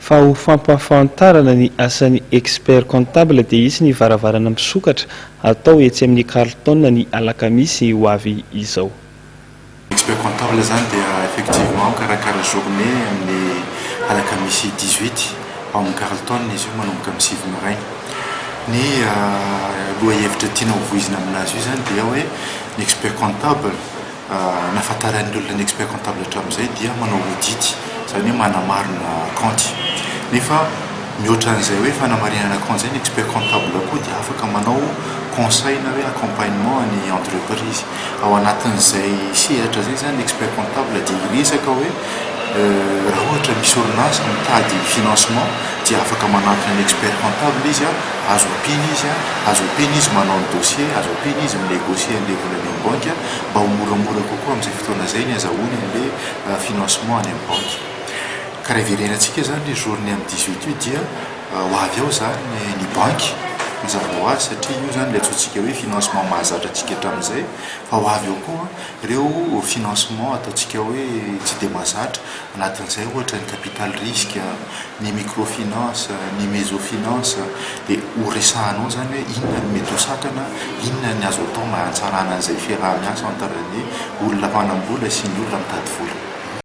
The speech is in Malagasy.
fa ho fampahafantarana ny asan'ny expert comptable dia isy ny varavarana misokatra atao etsy amin'ny Carlton ny alakamisy ho avy izao. Expert comptable zany dia effectivement karakara journée amin'ny alakamisy 18 ao amin'ny Carlton izy io manomboka amin'ny 7 maraina. Ny lohahevitra tiana hovoizina aminazy io zany dia hoe ny expert comptable nafantaran'ny olona ny expert comptable hatramin'izay dia manao audit, zany hoe manamarina compte. Nefa mihoatra an'izay hoe fanamarinana compte zay ny expert comptable koa dia afaka manao conseil na hoe accompagnement ny entreprise. Ao anatin'izay sehatra zay zany expert comptable dia iresaka hoe raha ohatra misy orinasa mitady financement dia afaka manatona ny expert comptable izy azo ampiny izy manao ny dossier, azo ampiny izy minégocier an'ilay vola any amin'ny banque mba ho moramora kokoa amin'izay fotoana zay ny azahoany an'ilay financement any amin'ny banque. Ka raha iverenantsika zany ny journée amin'ny 18 io dia ho avy ao zany ny banque mazava ho azy satria io zany le atsoantsika hoe financement mahazatra antsika hatramin'izay, fa ho avy ao koa ireo financement ataontsika hoe tsy dia mahazatra, anatin'izay ohatra ny capital risque, ny microfinance, ny mesofinance, dia ho resahanao zany hoe inona ny mety ho sakana, inona ny azo atao mba hantsarana an'izay fiaraha-miasa entre ny olona manam-bola sy ny olona mitady vola.